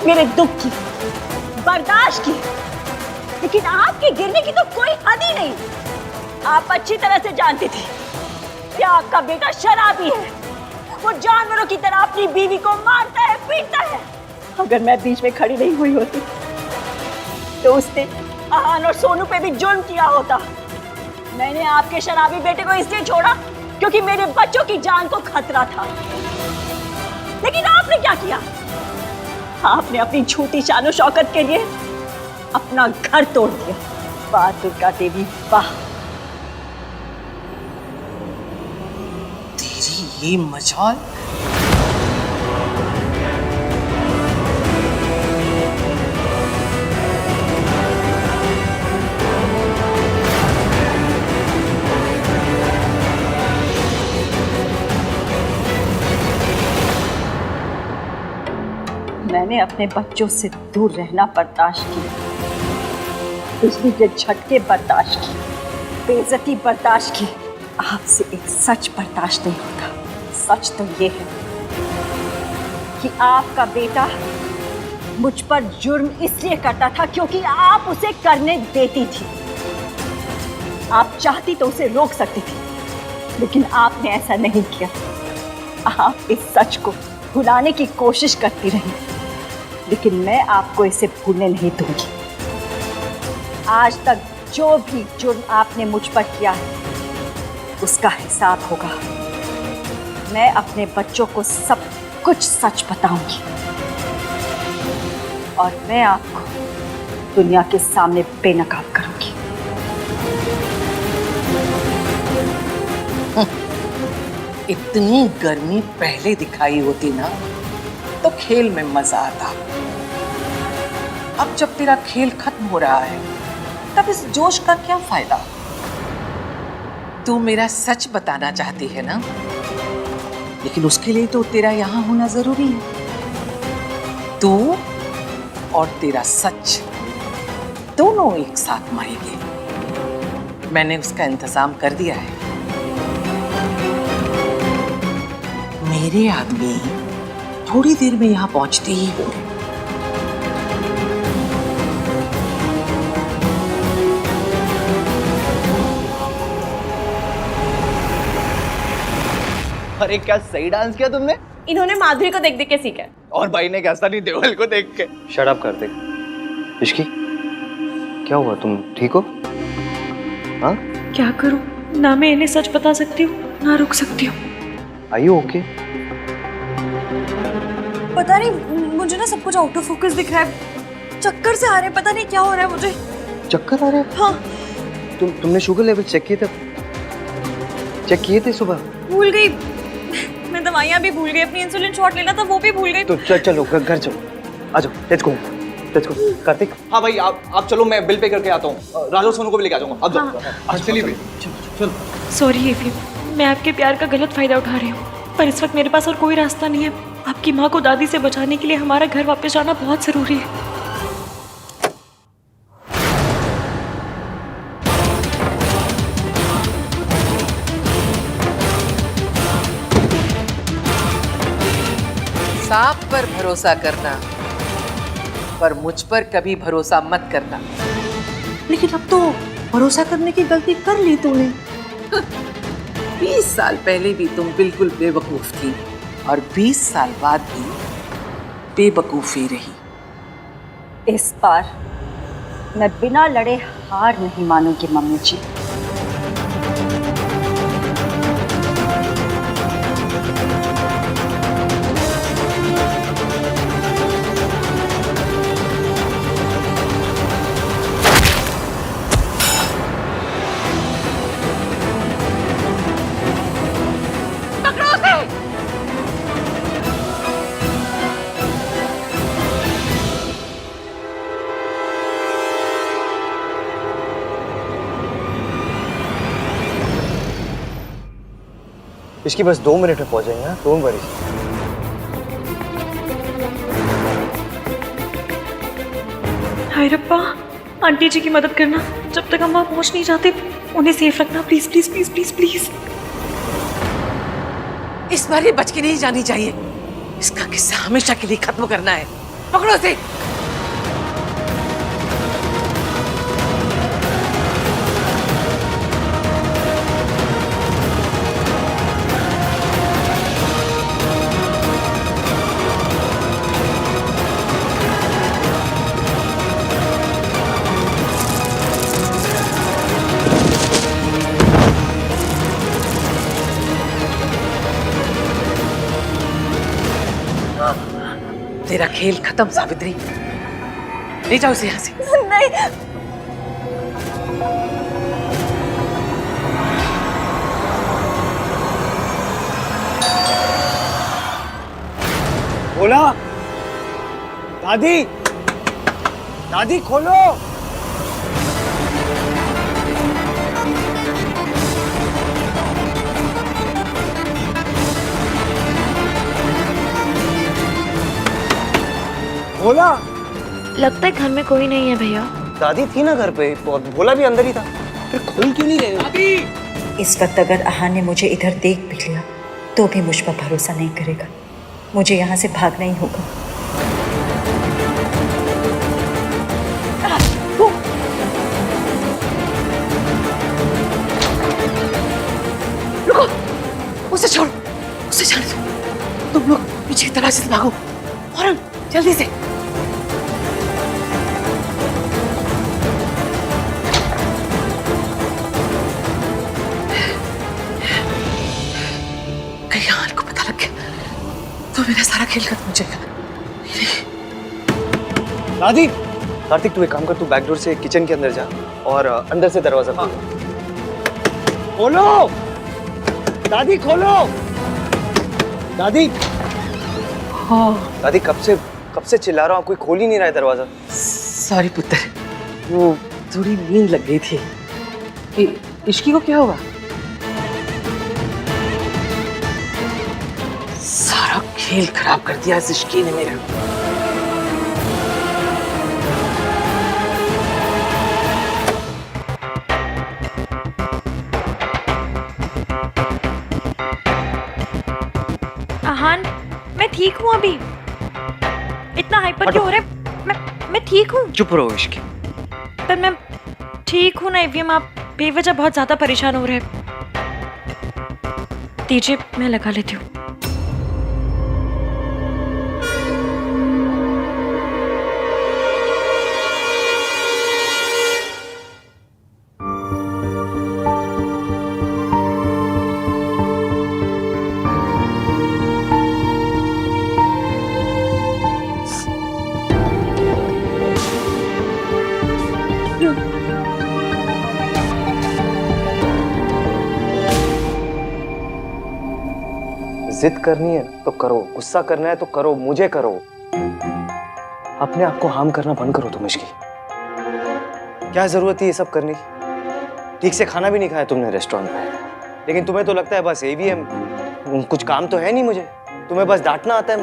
मेरे दुख की, बर्दाश्त की, लेकिन आपके गिरने की तो कोई हद ही नहीं। आप अच्छी तरह से जानती थी कि आपका बेटा शराबी है। वो जानवरों की तरह अपनी बीवी को मारता है, पीटता है। अगर मैं बीच में खड़ी नहीं हुई होती तो उसने आहान और सोनू पे भी जुर्म किया होता। मैंने आपके शराबी बेटे को इसलिए छोड़ा क्योंकि मेरे बच्चों की जान को खतरा था। लेकिन आपने क्या किया? आपने अपनी झूठी शान शौकत के लिए अपना घर तोड़ दिया। वाह दुर्गा देवी वाह। तेरी ये मजाल। मैंने अपने बच्चों से दूर रहना बर्दाश्त किया, बिजली के झटके बर्दाश्त किए, बेइज्जती बर्दाश्त की। आपसे एक सच बर्दाश्त नहीं होता। सच तो ये है कि आपका बेटा मुझ पर जुर्म इसलिए करता था क्योंकि आप उसे करने देती थी। आप चाहती तो उसे रोक सकती थी, लेकिन आपने ऐसा नहीं किया। आप इस सच को भुलाने की कोशिश करती रही, लेकिन मैं आपको इसे भूलने नहीं दूंगी। आज तक जो भी जुर्म आपने मुझ पर किया है उसका हिसाब होगा। मैं अपने बच्चों को सब कुछ सच बताऊंगी और मैं आपको दुनिया के सामने बेनकाब करूंगी। इतनी गर्मी पहले दिखाई होती ना तो खेल में मजा आता। अब जब तेरा खेल खत्म हो रहा है तब इस जोश का क्या फायदा? तू मेरा सच बताना चाहती है ना, लेकिन उसके लिए तो तेरा यहाँ होना जरूरी है। तू और तेरा सच दोनों एक साथ मरेंगे। मैंने उसका इंतजाम कर दिया है। मेरे आदमी थोड़ी देर में यहाँ पहुंचते ही होंगे। अरे क्या सही डांस किया तुमने। इन्होंने माधुरी को देख देख के सीखा है। और भाई ने क्या सनी देओल को देख के। शट अप कर दे। इश्की क्या हुआ, तुम ठीक हो? हाँ क्या करूं? ना मैं इन्हें सच बता सकती हूँ ना रुक सकती हूँ। Are you okay? पता नहीं, मुझे ना सब कुछ आउट ऑफ फोकस दिख रहा है। चक्कर से आ रहे हैं, पता नहीं क्या हो रहा है मुझे। चक्कर आ रहे हैं? हाँ। तुमने शुगर लेवल चेक किए थे? चेक किए थे सुबह? भूल गई मैं, दवाइयाँ भी भूल गई, अपनी इंसुलिन शॉट लेना था वो भी भूल गई। तो चलो घर चलो, आ जाओ, लेट्स गो। कार्तिक। हाँ भाई आप चलो, मैं बिल पे करके आता हूँ। राजू सोनू को भी लेके आ जाऊंगा। अब जाओ। चलिए भाई चलो। सॉरी एफी, मैं आपके प्यार का गलत फायदा उठा रही हूँ, पर इस वक्त मेरे पास और कोई रास्ता नहीं है। आपकी माँ को दादी से बचाने के लिए हमारा घर वापस जाना बहुत जरूरी है। सांप पर भरोसा करना, पर मुझ पर कभी भरोसा मत करना। लेकिन अब तो भरोसा करने की गलती कर ली तूने। 20 साल पहले भी तुम बिल्कुल बेवकूफ थी और 20 साल बाद भी बेवकूफी रही। इस बार मैं बिना लड़े हार नहीं मानूंगी मम्मी जी। इसकी बस 2 मिनट में पहुंच जाएंगे। हाँ, डोंट वरी। हाय रब्बा, आंटी जी की मदद करना, जब तक हम वहाँ पहुँच नहीं जाते उन्हें सेफ रखना, please please please please please. इस बार ये बच के नहीं जानी चाहिए। इसका किस्सा हमेशा के लिए खत्म करना है। पकड़ो इसे। तेरा खेल खत्म सावित्री, ले जाओ इसे यहाँ से। नहीं, बोला दादी, दादी खोलो। बोला लगता है घर में कोई नहीं है भैया। दादी थी ना घर पे, भोला भी अंदर ही था, फिर खोल क्यों नहीं रहे? इस वक्त अगर आहा ने मुझे इधर देख भी लिया तो भी मुझ पर भरोसा नहीं करेगा। मुझे यहाँ से भागना ही होगा। रुको, उसे छोड़ो, उसे जाने दो। तुम लोग पीछे तलाशी से भागो, फौरन, जल्दी से। कहीं हाल को पता लग गया तो मेरा सारा खेल खत्म हो जाएगा। दादी, कार्तिक तू एक काम कर, तू बैक डोर से किचन के अंदर जा और अंदर से दरवाजा खोल। खोलो दादी, खोलो दादी। हाँ, दादी कब से चिल्ला रहा हूँ, कोई खोल ही नहीं रहा है दरवाजा। सॉरी पुत्र, वो थोड़ी नींद लग गई थी। इश्की को क्या हुआ? सारा खेल खराब कर दिया इस इश्की ने मेरा। आहान, मैं ठीक हूँ अभी। इतना हाइपर क्यों हो रहा है? मैं ठीक हूँ। चुप रहो इश्की। पर मैं ठीक हूँ ना एवीएम, आप बेवजह बहुत ज्यादा परेशान हो रहे हैं। दीजिए मैं लगा लेती हूँ। जिद करनी है तो करो, गुस्सा करना है तो करो, मुझे करो। अपने आप को हार्म करना बंद करो तुम इश्की। क्या जरूरत है ये सब करने की? ठीक से खाना भी नहीं खाया तुमने रेस्टोरेंट में, लेकिन तुम्हें तो लगता है बस एवीएम, कुछ काम तो है नहीं मुझे, तुम्हें बस डांटना आता है।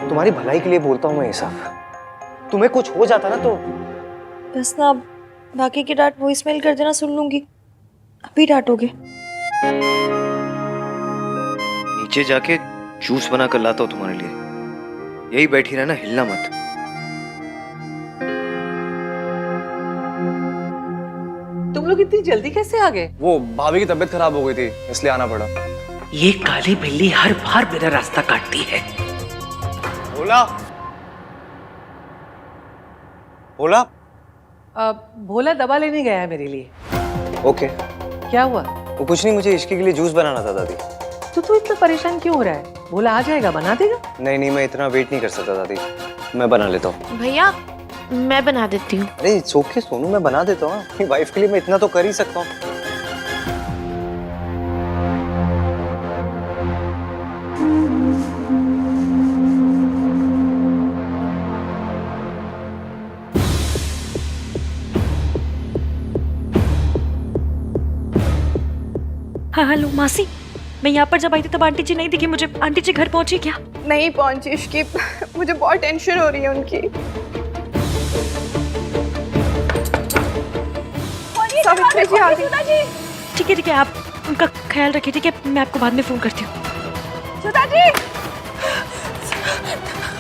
तुम्हारी भलाई के लिए बोलता हूँ मैं ये सब। तुम्हें कुछ हो जाता ना तो। बस ना, बाकी की डांट वॉइसमेल कर देना, सुन लूंगी। अभी डांटोगे? नीचे जाके जूस बना कर लाता हूँ तुम्हारे लिए। यही बैठी रहना, हिलना मत। तुम लोग इतनी जल्दी कैसे आ गए? वो भाभी की तबीयत खराब हो गई थी, इसलिए आना पड़ा। ये काली बिल्ली हर बार मेरा रास्ता काटती है। भोला, भोला। भोला दवा लेने गया है मेरे लिए। ओके। क्या हुआ? वो कुछ नहीं, मुझे इश्की के लिए जूस बनाना था दादी। तो तू इतना परेशान क्यों हो रहा है? भोला आ जाएगा, बना देगा। नहीं, मैं इतना वेट नहीं कर सकता दादी, मैं बना लेता हूँ। भैया मैं बना देती हूँ। अरे इट्स ओके सोनू, मैं बना देता हूँ। अपनी वाइफ के लिए मैं इतना तो कर ही सकता हूँ। हाँ हेलो मासी, मैं यहाँ पर जब आई थी तब आंटी जी नहीं दिखी मुझे। आंटी जी घर पहुंची क्या? नहीं पहुंची इश्की, मुझे बहुत टेंशन हो रही है उनकी। सावित्री जी आ गई। ठीक है, आप उनका ख्याल रखिए, ठीक है? मैं आपको बाद में फोन करती हूँ। सुधा जी,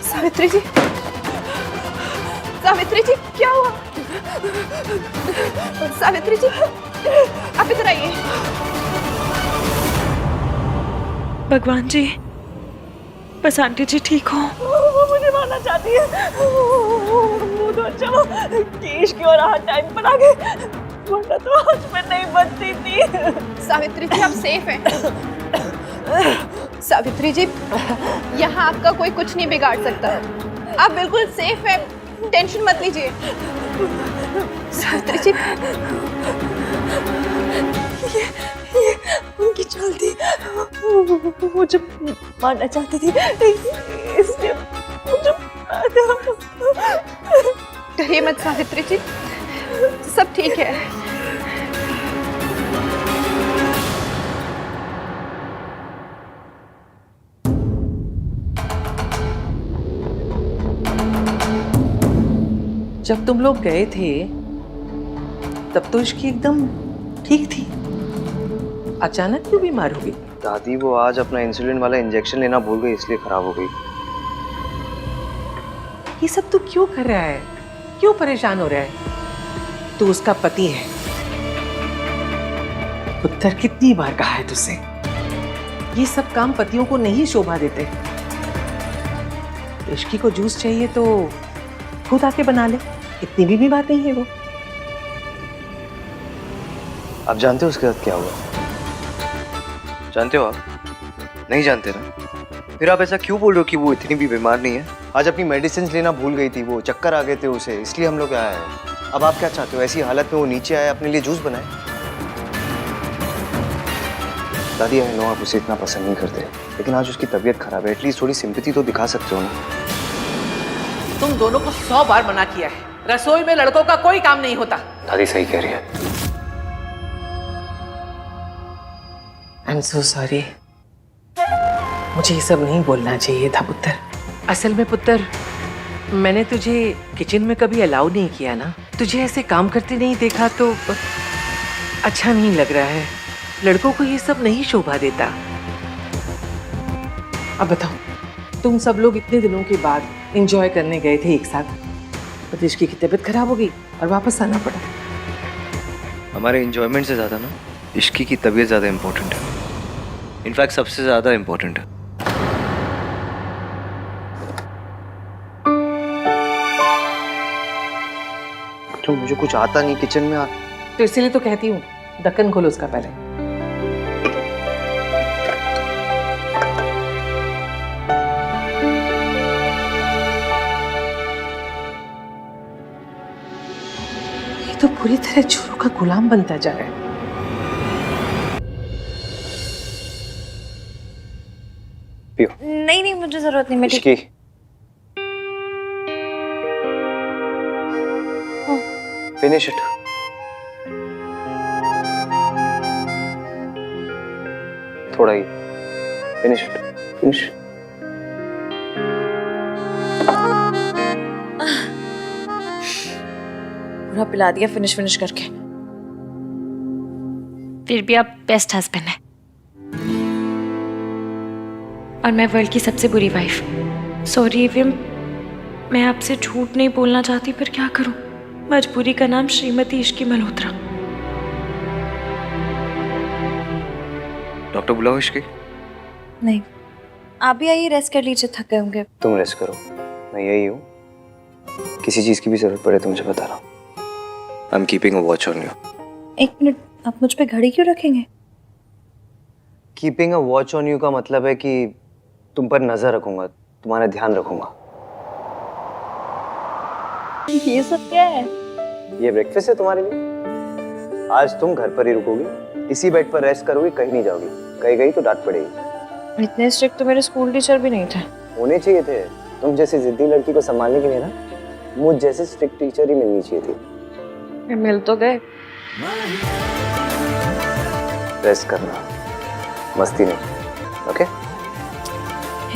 सावित्री जी, सावित्री जी क्या हुआ? सावित्री जी आप इधर आइए। भगवान जी, बस आंटी जी ठीक हो। वो मुझे मारना चाहती है। वो तो अच्छा वो केश की और हाथ टाइम पर आ गए, वरना तो आज मैं नहीं बचती थी। सावित्री जी आप सेफ हैं। सावित्री जी यहाँ आपका कोई कुछ नहीं बिगाड़ सकता, आप बिल्कुल सेफ हैं, टेंशन मत लीजिए। सावित्री जी ये उनकी चाल थी, वो मुझे मारना चाहती थी, इसलिए मुझे डरिए मत सावित्री जी, सब ठीक है। जब तुम लोग गए थे तब तो इसकी एकदम ठीक थी, अचानक क्यों बीमार हो गई? दादी वो आज अपना इंसुलिन वाला इंजेक्शन लेना भूल गई, इसलिए खराब हो गई। ये सब तू क्यों कर रहा है, क्यों परेशान हो रहा है? तू उसका पति है। पुत्र कितनी बार कहा है तुझसे, ये सब काम पतियों को नहीं शोभा देते। इश्की को जूस चाहिए तो खुद आके बना ले, इतनी भी बात नहीं है वो। आप जानते हो उसके साथ क्या हुआ? जानते हो आप? नहीं जानते ना? फिर आप ऐसा क्यों बोल रहे हो कि वो इतनी भी बीमार नहीं है? आज अपनी मेडिसिन लेना भूल गई थी, वो चक्कर आ गए थे उसे, इसलिए हम लोग आए हैं। अब आप क्या चाहते हो, ऐसी हालत में वो नीचे आए, अपने लिए जूस बनाए? दादी आई नो आप उसे इतना पसंद नहीं करते, लेकिन आज उसकी तबीयत खराब है, एटलीस्ट थोड़ी सिंपैथी तो दिखा सकते हो ना। तुम दोनों को 100 बार मना किया है, रसोई में लड़कों का कोई काम नहीं होता। दादी सही कह रही है। I'm so sorry. मुझे ये सब नहीं बोलना चाहिए था पुत्र। असल में पुत्र, मैंने तुझे किचन में कभी अलाउ नहीं किया ना, तुझे ऐसे काम करते नहीं देखा तो अच्छा नहीं लग रहा है। लड़कों को ये सब नहीं शोभा देता। अब बताओ, तुम सब लोग इतने दिनों के बाद एंजॉय करने गए थे एक साथ, पर इश्की की तबीयत खराब हो गई और वापस आना पड़ा। हमारे एंजॉयमेंट से ज़्यादा ना इश्की की तबीयत ज़्यादा इम्पोर्टेंट है, इनफैक्ट सबसे ज़्यादा इम्पोर्टेंट है। तो मुझे कुछ आता नहीं किचन में तो इसीलिए तो कहती हूँ ढक्कन खोलो उसका पहले। ये तो पूरी तरह चोरों का गुलाम बनता जा रहा है। पियो। नहीं नहीं मुझे जरूरत नहीं, मैं ठीक। Ishki finish it. थोड़ा ही फिनिश इट, फिनिश। पूरा पिला दिया फिनिश फिनिश करके। फिर भी आप बेस्ट हस्बैंड हैं और मैं वर्ल्ड की सबसे बुरी वाइफ। सॉरी विम, मैं आपसे झूठ नहीं बोलना चाहती, पर क्या करूं, मजबूरी का नाम श्रीमती इश्की मल्होत्रा। डॉक्टर बुलाओ इश्की। नहीं, आप भी आइए, रेस्ट कर लीजिए, थक गए होंगे। तुम रेस्ट करो, मैं यही हूँ, किसी चीज की भी जरूरत पड़े तो मुझे बताना। I am keeping a watch on you. एक मिनट, आप मुझ पे घड़ी क्यों रखेंगे? Keeping a watch on you का मतलब है कि तुम पर नजर रखूंगा, तुम्हारा ध्यान रखूंगा। ये सब क्या है? ये ब्रेकफास्ट है तुम्हारे लिए। आज तुम घर पर ही रुकोगी, इसी बेड पर रेस्ट करोगी, कहीं नहीं जाओगी। कहीं गई तो डांट पड़ेगी। इतने स्ट्रिक्ट तो मेरे स्कूल टीचर भी नहीं थे। होने चाहिए थे, तुम जैसी जिद्दी लड़की को संभालने के लिए ना मुझ जैसे स्ट्रिक्ट टीचर ही मिलनी चाहिए थी। मिल तो गए। रेस्ट करना, मस्ती नहीं, ओके?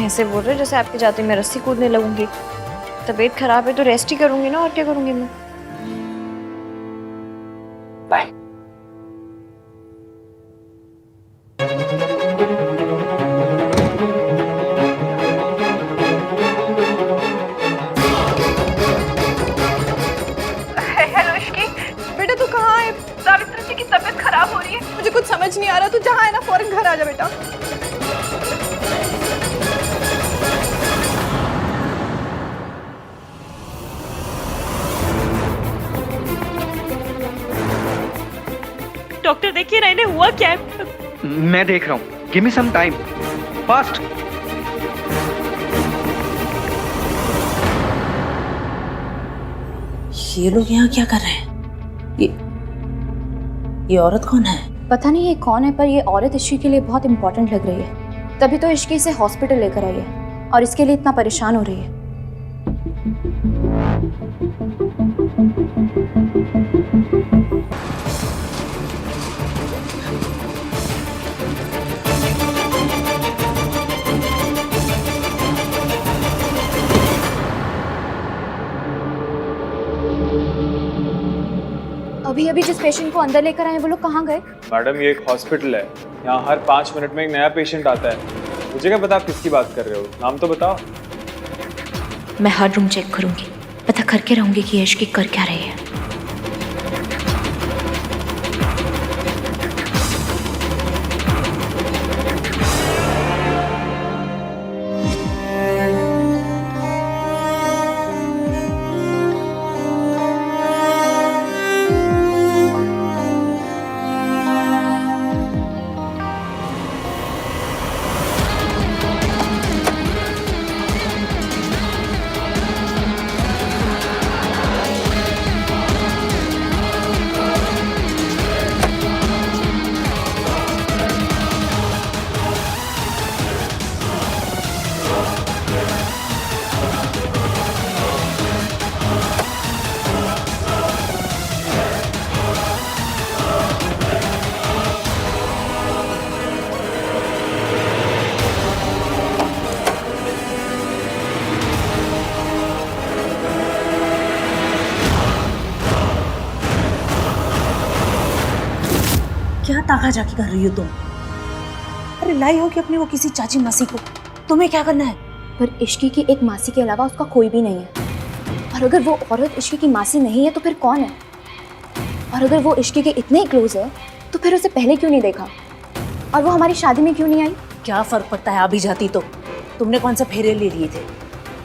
ऐसे बोल रहे जैसे आपके जाते मैं रस्सी कूदने लगूंगी। तबीयत खराब है तो रेस्ट ही करूंगी ना, और क्या करूंगी मैं? बाय। मैंने हुआ क्या है? मैं देख रहा हूँ, give me some time, fast. ये लोग यहाँ क्या कर रहे हैं? ये औरत कौन है? पता नहीं ये कौन है, पर ये औरत इश्की के लिए बहुत इंपॉर्टेंट लग रही है। तभी तो इश्की इसे हॉस्पिटल लेकर आई है और इसके लिए इतना परेशान हो रही है। अभी अभी जिस पेशेंट को अंदर लेकर आए वो लोग कहाँ गए? मैडम ये एक हॉस्पिटल है, यहाँ हर 5 मिनट में एक नया पेशेंट आता है। मुझे क्या पता आप किसकी बात कर रहे हो, नाम तो बताओ। मैं हर रूम चेक करूंगी, पता करके रहूंगी कि इश्की कर क्या रही है। क्या ताका झाकी कर रही हो तुम? अरे लाई हो कि अपने वो किसी चाची मासी को, तुम्हें क्या करना है? पर इश्की की एक मासी के अलावा उसका कोई भी नहीं है। और अगर वो औरत इश्की की मासी नहीं है तो फिर कौन है? और अगर वो इश्की के इतने क्लोज है तो फिर उसे पहले क्यों नहीं देखा? और वो हमारी शादी में क्यों नहीं आई? क्या फर्क पड़ता है, आ भी जाती तो। तुमने कौन से फेरे ले लिए थे?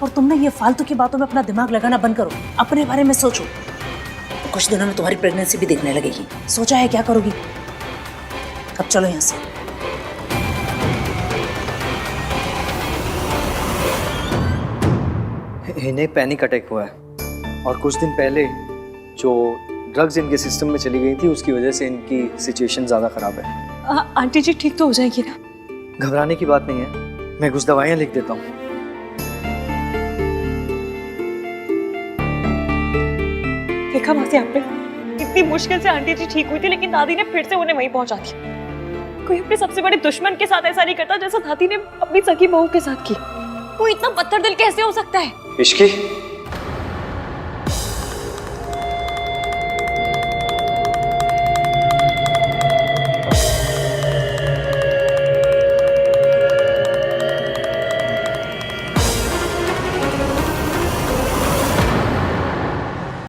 और तुमने ये फालतू की बातों में अपना दिमाग लगाना बंद करो, अपने बारे में सोचो। कुछ दिनों में तुम्हारी प्रेगनेंसी भी दिखने लगेगी, सोचा है क्या करोगी? अब चलो यहाँ से। इन्हें पैनिक अटैक हुआ है और कुछ दिन पहले जो ड्रग्स इनके सिस्टम में चली गई थी उसकी वजह से इनकी सिचुएशन ज़्यादा ख़राब है। आंटी जी ठीक तो हो जाएगी ना? घबराने की बात नहीं है, मैं कुछ दवाइयाँ लिख देता हूँ। देखा मासी आपने, इतनी मुश्किल से आंटी जी ठीक हुई थी लेकिन दादी ने फिर से उन्हें वहीं पहुंचा दिया। कोई अपने सबसे बड़े दुश्मन के साथ ऐसा नहीं करता जैसा दादी ने अपनी सगी बहू के साथ की। वो इतना पत्थर दिल कैसे हो सकता है? इश्की